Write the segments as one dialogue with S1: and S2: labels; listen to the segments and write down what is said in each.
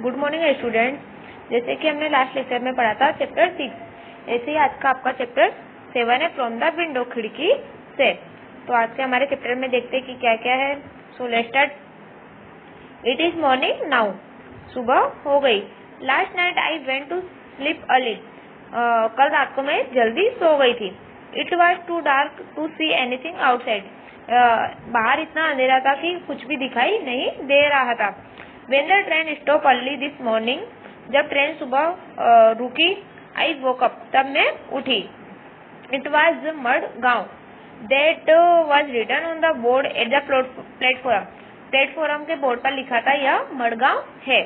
S1: Good morning students. जैसे कि हमने लास्ट लेक्चर में पढ़ा था चैप्टर 6, ऐसे ही आज का आपका चैप्टर 7 है फ्रॉम द विंडो, खिड़की से। तो आज के हमारे चैप्टर में देखते हैं कि क्या क्या है। So let's start. It is morning now, सुबह हो गई। Last night I went to sleep early, कल रात को मैं जल्दी सो गई थी। It was too dark to see anything outside, बाहर इतना अंधेरा था कि कुछ भी दिखाई नहीं दे रहा था। When the train stopped early this morning, जब ट्रेन सुबह रुकी, I woke up, तब मैं उठी। It was Madgaon, that was written on the board at the platform, platform के बोर्ड पर लिखा था यह मडगांव है।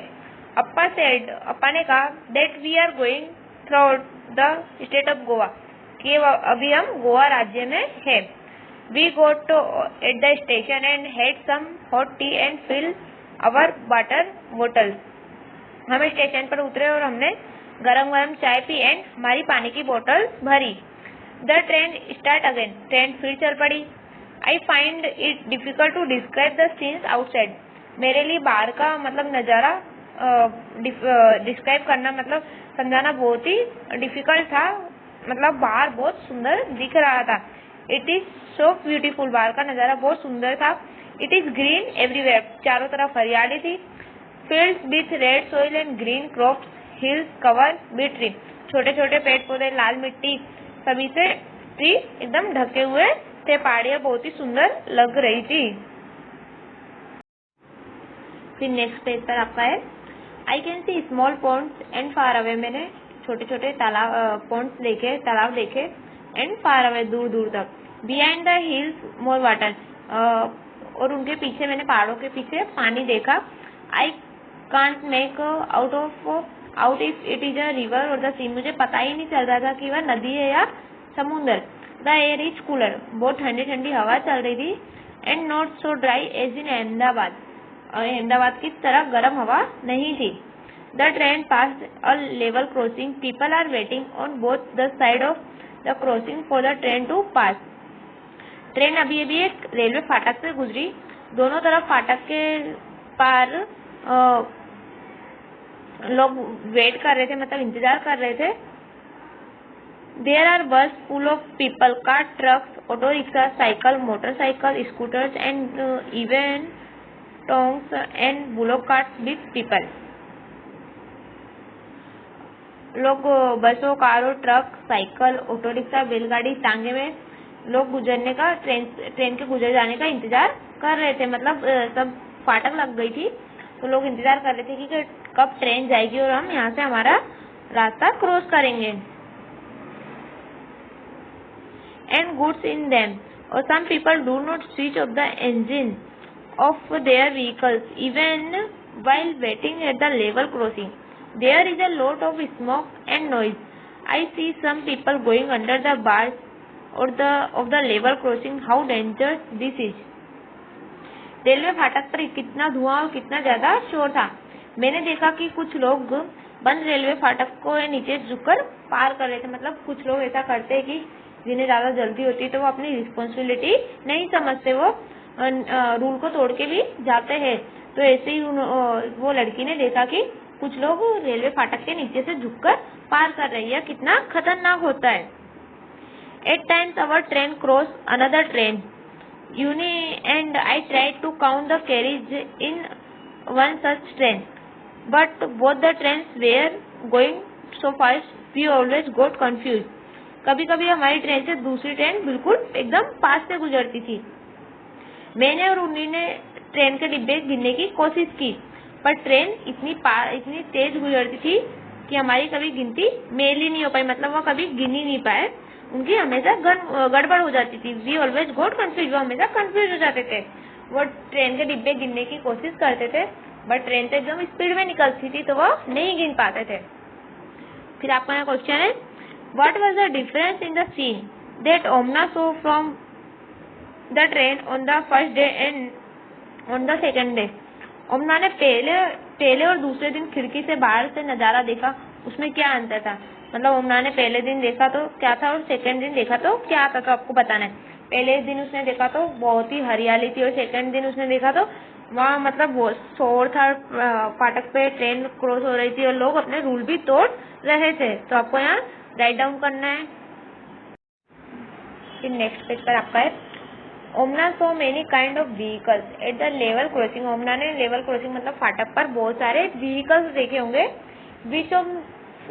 S1: अप्पा said, अप्पा ने कहा that we are going through the state of Goa, कि अभी हम गोवा राज्य में है। We got at the station and had some hot tea and filled our water बोतल, हम स्टेशन पर उतरे और हमने गरम गरम चाय पी एंड हमारी पानी की बोतल भरी। The train start again, train फिर चल पड़ी। I find it difficult to describe the scenes outside, मेरे लिए बाहर का मतलब नज़ारा डिस्क्राइब करना मतलब समझाना बहुत ही डिफिकल्ट था, मतलब बाहर बहुत सुंदर दिख रहा था। इट इज सो ब्यूटीफुल, बाहर का नज़ारा बहुत सुंदर था। इट इज ग्रीन एवरीवेयर, चारों तरफ हरियाली थी। Fields with red soil and green crops, hills cover with tree, छोटे छोटे पेड़ पौधे, लाल मिट्टी, सभी से ट्री एकदम ढके हुए थे। पहाड़ियाँ बहुत ही सुंदर लग रही थी। फिर नेक्स्ट पेज पर आपका है I can C small Pond's and far away, मैंने छोटे छोटे तालाब पॉन्ड्स देखे, तालाब देखे। एंड फार अवे, दूर दूर तक। Behind the hills more water, और उनके पीछे मैंने पहाड़ों के पीछे पानी देखा। I can't make out if it is a river और द सी, मुझे पता ही नहीं चल रहा था कि वह नदी है या समुंदर। द एयर इज कूलर, बहुत ठंडी ठंडी हवा चल रही थी। And not so dry as in Ahmedabad, Ahmedabad की तरह गर्म हवा नहीं थी। The train pass a level crossing, people are waiting on both the side of the crossing for the train to pass. Train अभी अभी एक रेलवे फाटक से गुजरी, दोनों तरफ फाटक के पार लोग वेट कर रहे थे, मतलब इंतजार कर रहे थे। There are bus full of people, car, trucks, auto rickshaw, cycle, motorcycle, scooters and even tongas and bullock carts with people. लोग बसों, कारों, ट्रक, साइकिल, ऑटो रिक्शा, बैलगाड़ी, टांगे में लोग गुजरने का, ट्रेन के गुजर जाने का इंतजार कर रहे थे। मतलब सब फाटक लग गई थी तो लोग इंतजार कर रहे थे कि कब ट्रेन जाएगी और हम यहाँ से हमारा रास्ता क्रॉस करेंगे। एंड गुड्स इन देम, और some people do not switch off the engine of their vehicles even while waiting at the level crossing. There is a lot of smoke and noise. I see some people going under the bars of the level crossing. How dangerous this is. Railway फाटक पर कितना धुआं और कितना ज्यादा शोर था। मैंने देखा कि कुछ लोग बंद रेलवे फाटक को नीचे झुककर पार कर रहे थे। मतलब कुछ लोग ऐसा करते हैं कि जिन्हें ज्यादा जल्दी होती है तो वो अपनी रिस्पॉन्सिबिलिटी नहीं समझते, वो रूल को तोड़ के भी जाते हैं। तो ऐसे ही वो लड़की ने देखा कि कुछ लोग रेलवे फाटक के नीचे से झुककर पार कर रही है, कितना खतरनाक होता है। At times our train cross another train यूनी and I tried to count the carriage in one such train but both the trains were going so fast we always got confuse. कभी कभी हमारी ट्रेन से दूसरी train बिल्कुल एकदम पास से गुजरती थी। मैंने और उन्हीं ने ट्रेन के डिब्बे गिनने की कोशिश की, पर ट्रेन इतनी तेज गुजरती थी कि हमारी कभी गिनती मेल ही नहीं हो पाई, मतलब वो कभी गिन ही नहीं पाए। उनकी हमेशा गड़बड़ हो जाती थी। वी ऑलवेज गॉट कंफ्यूज, वो हमेशा कंफ्यूज हो जाते थे। वो ट्रेन के डिब्बे गिनने की कोशिश करते थे बट ट्रेन तो एकदम स्पीड में निकलती थी तो वो नहीं गिन पाते थे। फिर आपका यहाँ क्वेश्चन है what was the difference in the scene that Omana saw from the train on the first day and on the second day. Omana ने पहले और दूसरे दिन खिड़की से बाहर से नजारा देखा, उसमें क्या अंतर था। मतलब ओमना ने पहले दिन देखा तो क्या था और सेकंड दिन देखा तो क्या था, तो आपको बताना है। पहले दिन उसने देखा तो बहुत ही हरियाली थी और सेकंड दिन उसने देखा तो वहाँ मतलब वो शोर था, फाटक पे ट्रेन क्रॉस हो रही थी और लोग अपने रूल भी तोड़ रहे थे। तो आपको यहाँ राइट डाउन करना है। फिर नेक्स्ट पेज पर आपका है Omana saw many kind of vehicles at the level crossing. Omana ने लेवल क्रॉसिंग मतलब फाटक पर बहुत सारे व्हीकल्स देखे होंगे। विच ऑफ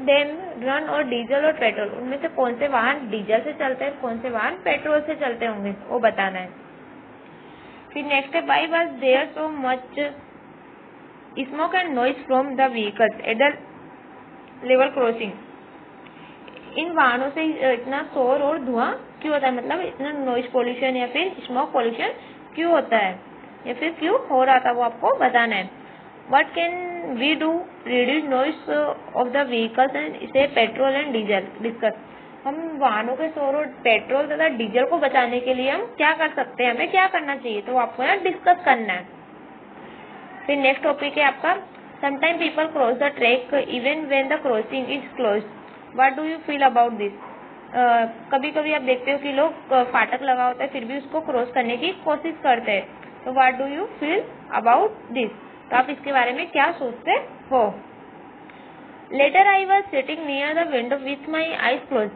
S1: देम रन और डीजल और पेट्रोल, उनमें से कौन से वाहन डीजल से चलते हैं, कौन से वाहन पेट्रोल से चलते होंगे, वो बताना है। फिर नेक्स्ट है why was there so much smoke and noise from the vehicles at the level crossing. इन वाहनों से इतना शोर और धुआं क्यों होता है, मतलब इतना नॉइज पोल्यूशन या फिर स्मोक पोल्यूशन क्यों होता है या फिर क्यों हो रहा था, वो आपको बताना है। What can we do reduce noise of the vehicles and इसे पेट्रोल एंड डीजल डिस्कस। हम वाहनों के शोर और पेट्रोल तथा डीजल को बचाने के लिए हम क्या कर सकते हैं, हमें क्या करना चाहिए, तो आपको यहाँ डिस्कस करना है। फिर नेक्स्ट टॉपिक है आपका sometime people cross the track even when the crossing is closed. What do you feel about this. कभी कभी आप देखते हो कि लोग फाटक लगा होता है फिर भी उसको क्रॉस करने की कोशिश करते हैं, तो what do you feel about this, तो आप इसके बारे में क्या सोचते हो। Later I was sitting near the window with my eyes close.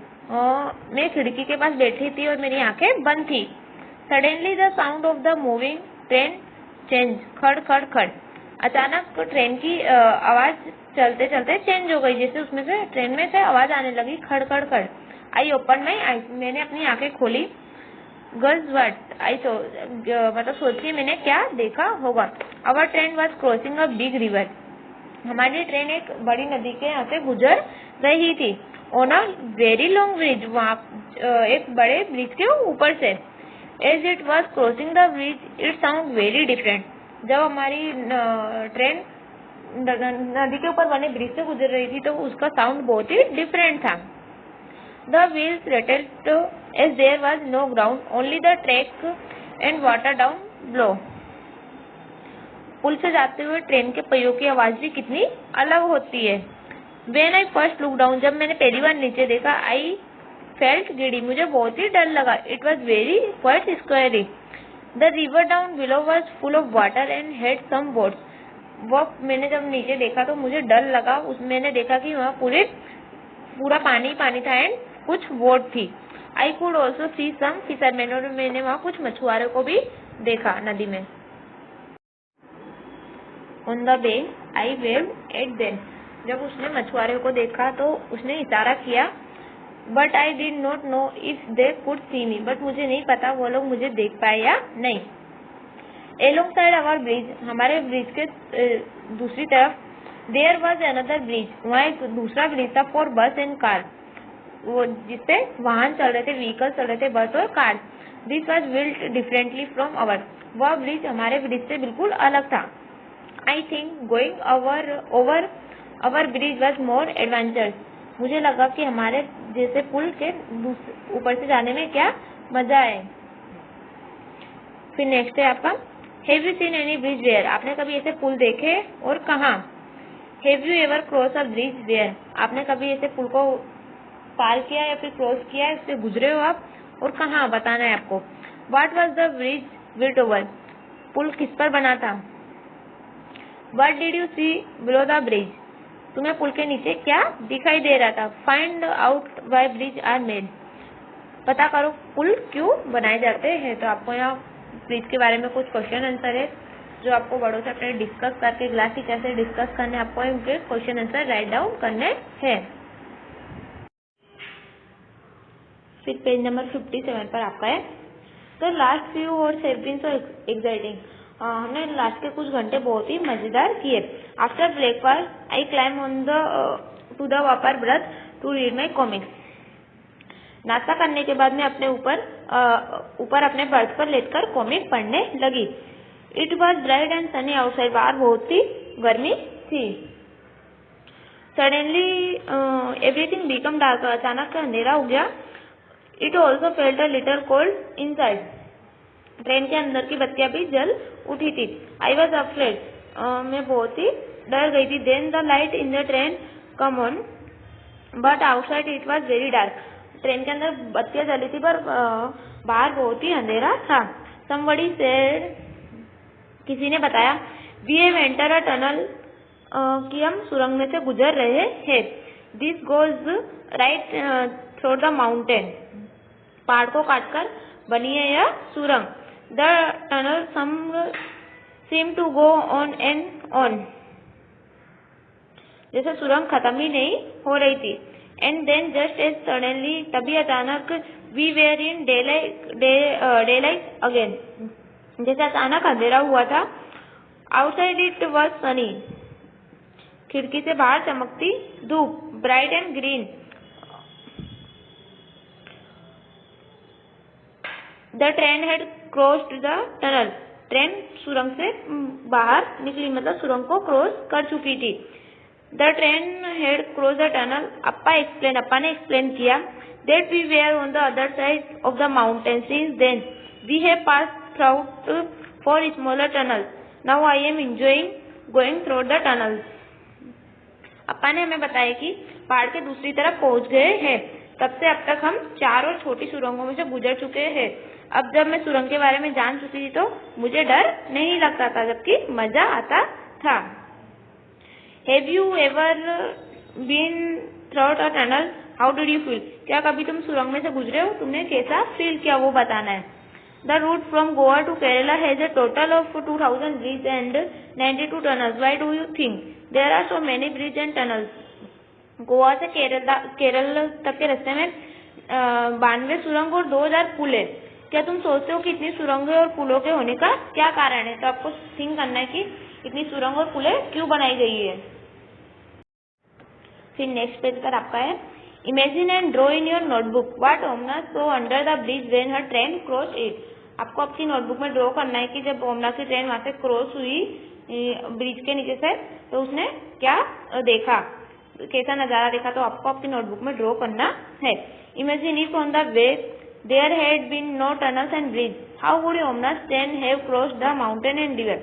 S1: मैं खिड़की के पास बैठी थी और मेरी आंखें बंद थी। Suddenly the sound of the moving train change, खड़ खड़ खड़। अचानक ट्रेन की आवाज चलते चलते चेंज हो गई, जैसे उसमें से ट्रेन में से आवाज आने लगी, खड़ खड़ खड़। आई ओपन माई आईज, मैंने अपनी आंखें खोली। गर्ल्स व्हाट आई सो, मतलब सोचिए मैंने क्या देखा होगा। Our train was crossing a big river. हमारी ट्रेन एक बड़ी नदी के यहाँ से गुजर रही थी। On a very long bridge, वहाँ एक बड़े ब्रिज के ऊपर से। As it was crossing the bridge it sound very different. जब हमारी ट्रेन नदी के ऊपर बने ब्रिज से गुजर रही थी तो उसका साउंड बहुत ही डिफरेंट था। The wheels rattled as there was no ground only the track and water down below. पुल से जाते हुए ट्रेन के पहियों की आवाज भी कितनी अलग होती है। When I first looked down, जब मैंने पहली बार नीचे देखा, I felt giddy, मुझे बहुत ही डर लगा। It was very quite scary. The river down below was full of water and had some boats. वो मैंने जब नीचे देखा तो मुझे डर लगा। मैंने देखा कि वहाँ पूरा पानी पानी था एंड कुछ बोट थी। I could also see some fishermen, और मैंने वहाँ कुछ मछुआरों को भी देखा नदी में। On the bank, I waved at them. जब उसने मछुआरों को देखा तो उसने इशारा किया। But I did not know if they could see me. But मुझे नहीं पता वो लोग मुझे देख पाए या नहीं। Alongside our bridge, हमारे ब्रिज के दूसरी तरफ, there was another bridge. वहाँ एक दूसरा ब्रिज था for bus and car. वो जिसपे वाहन चल रहे थे, व्हीकल चल रहे थे, बस और car. This was built differently from ours. वह ब्रिज हमारे ब्रिज से बिल्कुल अलग था। I think going over our bridge was more adventurous. मुझे लगा कि हमारे जैसे पुल के ऊपर से जाने में क्या मजा है। फिर नेक्स्ट है आपका Have you seen any bridge where? आपने कभी ऐसे पुल देखे और कहाँ। Have you ever crossed a bridge where? आपने कभी ऐसे पुल को पार किया या फिर क्रॉस किया है, इससे गुजरे हो आप, और कहाँ बताना है आपको। What was the bridge built over? पुल किस पर बना था। What did you see below the bridge? तुम्हें पुल के नीचे क्या दिखाई दे रहा था। Find out why bridge are made. पता करो पुल क्यों बनाए जाते हैं। तो आपको यहाँ ब्रिज के बारे में कुछ क्वेश्चन आंसर है जो आपको बड़ों से अपने डिस्कस करके क्लास टीचर से डिस्कस करने, आपको इनके क्वेश्चन आंसर राइट डाउन करने हैं। फिर पेज नंबर 57 पर आपका है तो last few hours have been so exciting. हमने लास्ट के कुछ घंटे बहुत ही मजेदार किए। After breakfast I climb on the to the upper berth to read my comics. नाश्ता करने के बाद मैं अपने ऊपर अपने बर्थ पर लेटकर कॉमिक पढ़ने लगी। It was bright and Sunny outside, बाहर बहुत ही गर्मी थी। सडनली एवरीथिंग बिकम डार्क, अचानक अंधेरा हो गया। It also felt a little cold inside, train के अंदर की बत्तियां भी जल उठी थी। आई वॉज अफ्रेड, मैं बहुत ही डर गई थी। Then the light in the train come on but outside it was very dark, train के अंदर बत्तियां जली थी पर बाहर बहुत ही अंधेरा था। समबडी सेड, किसी ने बताया we have enter a tunnel, कि हम सुरंग में से गुजर रहे हैं। This goes right through the mountain, पहाड़ को काटकर बनी है यह सुरंग। The tunnel some seem to go on and on, जैसे सुरंग खत्म ही नहीं हो रही थी। And then just as suddenly, तभी अचानक we were in daylight again, जैसे अचानक अंधेरा हुआ था। आउटसाइड इट वॉज सनी, खिड़की से बाहर चमकती धूप। Bright and green, the train had crossed the tunnel, train सुरंग से बाहर निकली, मतलब सुरंग को क्रॉस कर चुकी थी। The train had cross the tunnel, Appa ने एक्सप्लेन किया, that we were on the other side of the mountain, since then we have passed through four smaller tunnel, now I am enjoying going through the tunnels. Appa ने हमें बताया कि पहाड़ के दूसरी तरफ पहुंच गए हैं, तब से अब तक हम 4 और छोटी सुरंगों में से गुजर चुके हैं। अब जब मैं सुरंग के बारे में जान चुकी थी तो मुझे डर नहीं लगता था, जबकि मजा आता था। Have you ever been through a tunnel? How did you feel? क्या कभी तुम सुरंग में से गुजरे हो? तुमने कैसा फील किया वो बताना है। The route from Goa to Kerala has a total of 2000 bridges and 92 tunnels. Why do you think there are so many bridges and tunnels? Goa से केरल तक के रास्ते में 92 सुरंग और 2000 पुल है। क्या तुम सोचते हो कि इतनी सुरंगें और पुलों के होने का क्या कारण है? तो आपको थिंक करना है कि इतनी सुरंग और पुलें क्यों बनाई गई है। फिर नेक्स्ट पेज पर आपका है, imagine and draw in your notebook what ओमना so under the bridge when her train cross it. आपको अपनी नोटबुक में ड्रॉ करना है कि जब ओमना की ट्रेन वहां से क्रॉस हुई ब्रिज के नीचे से, तो उसने क्या देखा, कैसा नजारा देखा, तो आपको अपनी नोटबुक में ड्रॉ करना है। Imagine if on the way there had been no tunnels and bridge, how would Omana train have crossed the mountain and river.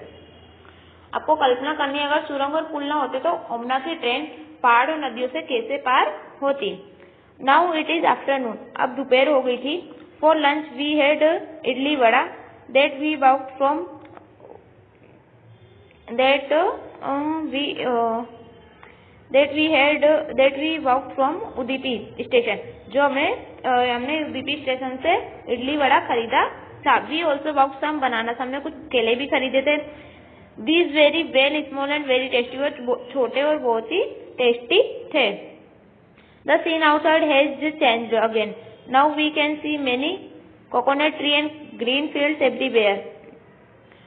S1: आपको कल्पना करनी है अगर सुरंग और पुल ना होते तो ओमना की ट्रेन पहाड़ और नदियों से कैसे पार होती। नाउ इट इज आफ्टरनून, अब दोपहर हो गई थी। For lunch we had idli vada that we walked from Udupi station, जो हमने उडुपी स्टेशन से इडली वड़ा खरीदा था। We also walked some bananas, हमने कुछ केले भी खरीदे थे। These very well small and very tasty, वो छोटे और बहुत ही टेस्टी थे। The scene outside has changed again. Now we can see many coconut tree and green fields everywhere.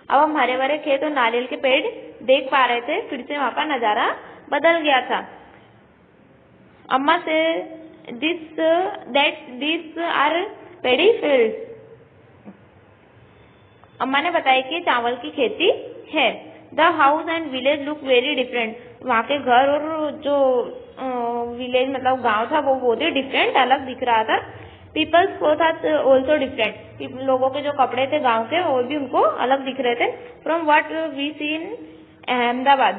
S1: अब हम हरे भरे खेत और नारियल के पेड़ देख पा रहे थे, फिर से वहाँ का नजारा बदल गया था। अम्मा से these are paddy fields. अम्मा ने बताया कि चावल की खेती है। The house and village look very different, वहाँ के घर और जो विलेज मतलब गांव था वो बहुत ही डिफरेंट, अलग दिख रहा था। People's cloth are also different, लोगों के जो कपड़े थे गांव के वो भी उनको अलग दिख रहे थे। From what we see in Ahmedabad,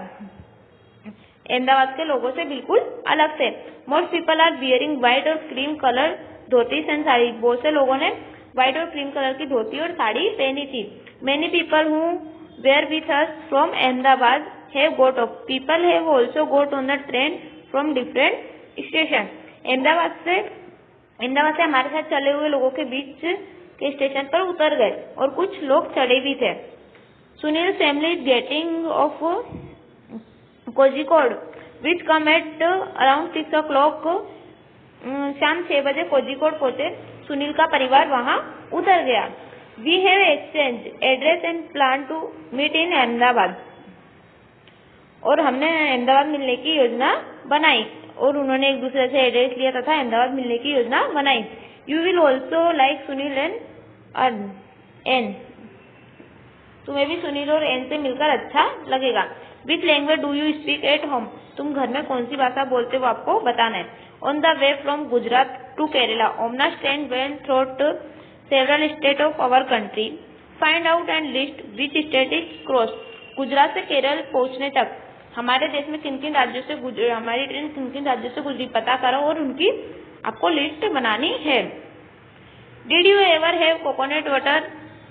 S1: Ahmedabad के लोगों से बिल्कुल अलग थे। Most people are wearing white और cream colour dhoti and sari, बहुत से लोगों ने व्हाइट और क्रीम कलर की धोती और साड़ी पहनी थी। Many people who were with us from Ahmedabad have got off, people have also got on the train from different station. Ahmedabad से हमारे साथ चले हुए लोगों के बीच के स्टेशन पर उतर गए और कुछ लोग चढ़े भी थे। Sunil family is getting off Kozhikode which come at around 6 o'clock, शाम 6 बजे कोझिकोड पहुंचे। सुनील का परिवार वहां उतर गया। We have exchange address and plan to meet in Ahmedabad, और हमने अहमदाबाद मिलने की योजना बनाई, और उन्होंने एक दूसरे से एड्रेस लिया तथा अहमदाबाद मिलने की योजना बनाई। You will also like Sunil and Ann, तुम्हें भी सुनील और एन से मिलकर अच्छा लगेगा। Which language do you speak at home, तुम घर में कौन सी भाषा बोलते हो आपको बताना है। On the way from Gujarat to Kerala Omana train went through several state of our country, find out and list which state is cross. Gujarat से केरल पहुंचने तक हमारे देश में किन किन राज्यों से हमारी ट्रेन किन किन राज्यों से गुजरी पता करो और उनकी आपको लिस्ट बनानी है। Did you ever have coconut water,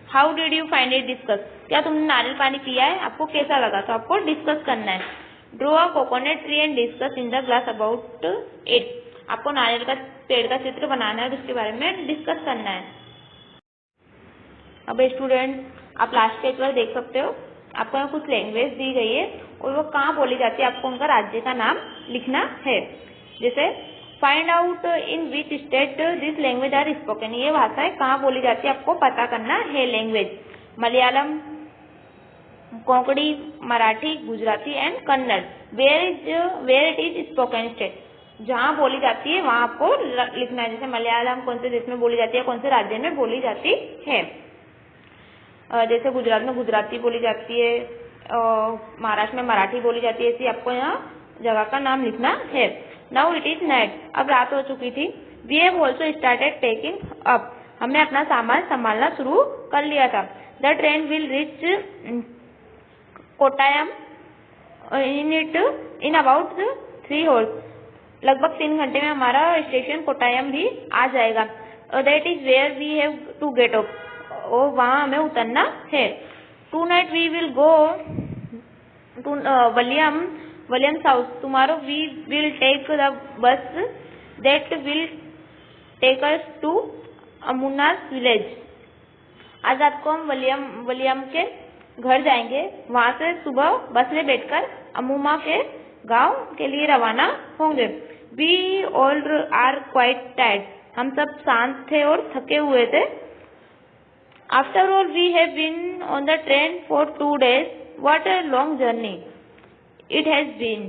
S1: how did you find it discuss, क्या तुमने नारियल पानी पिया है, आपको कैसा लगा, तो आपको डिस्कस करना है। Draw a coconut tree and discuss in the class about it. आपको नारियल का पेड़ का चित्र बनाना है और उसके बारे में डिस्कस करना है। अब स्टूडेंट आप लास्ट पेज पर देख सकते हो, आपको यहाँ कुछ लैंग्वेज दी गई है और वो कहाँ बोली जाती है, आपको उनका राज्य का नाम लिखना है। जैसे find out in which state this language are spoken, ये भाषाएं कहाँ बोली जाती है आपको पता करना है। Language Malayalam, Konkani, Marathi, Gujarati and Kannada. Where it is spoken state, जहाँ बोली जाती है वहाँ आपको लिखना है। जैसे मलयालम कौन से देश में बोली जाती है, कौन से राज्य में बोली जाती है। जैसे गुजरात में गुजराती बोली जाती है, महाराष्ट्र में मराठी बोली जाती है, ऐसी आपको यहाँ जगह का नाम लिखना है। नाउ इट इज नाइट, अब रात हो चुकी थी। We have also started packing up, हमने अपना सामान संभालना शुरू कर लिया था। The train will reach Kottayam in about 3 hours, लगभग 3 घंटे में हमारा स्टेशन कोट्टायम भी आ जाएगा। That is where we have to get off, और वहाँ हमें उतरना है। Tonight we will go to Williams house, tomorrow we will take the bus that will take us to अमुनास विलेज। आज रात को हम विलियम के घर जाएंगे, वहाँ से सुबह बस में बैठकर अमुमा के गांव के लिए रवाना होंगे। We all are quite tired, हम सब शांत थे और थके हुए थे। After all, we have been on the train for 2 days. What a long journey it has been.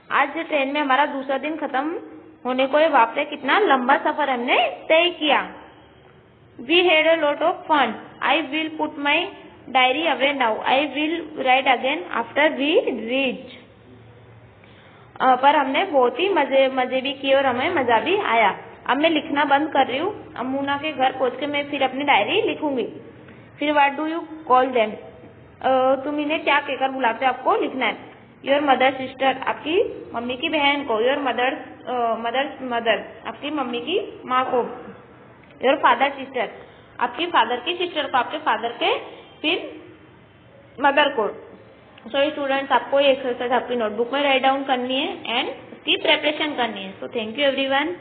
S1: आज ट्रेन में हमारा दूसरा दिन खत्म होने को है, बाप रे कितना लंबा सफर हमने तय किया। We had a lot of fun. I will put my diary away now. I will write again after we reach. पर हमने बहुत ही मजे भी किए और हमें मजा भी आया। अब मैं लिखना बंद कर रही हूँ, अमुना के घर पहुँच के मैं फिर अपनी डायरी लिखूंगी। फिर what do you call them, तुम इन्हें क्या कहकर बुलाते हो, आपको लिखना है। योर मदर सिस्टर, आपकी मम्मी की बहन को। योर मदर, आपकी मम्मी की माँ को। योर फादर सिस्टर, आपकी फादर की सिस्टर को, आपके फादर के फिर मदर को। सो स्टूडेंट्स, आपको ये एक्सरसाइज आपकी नोटबुक में राइट डाउन करनी है एंड उसकी प्रिपरेशन करनी है। So thank you everyone.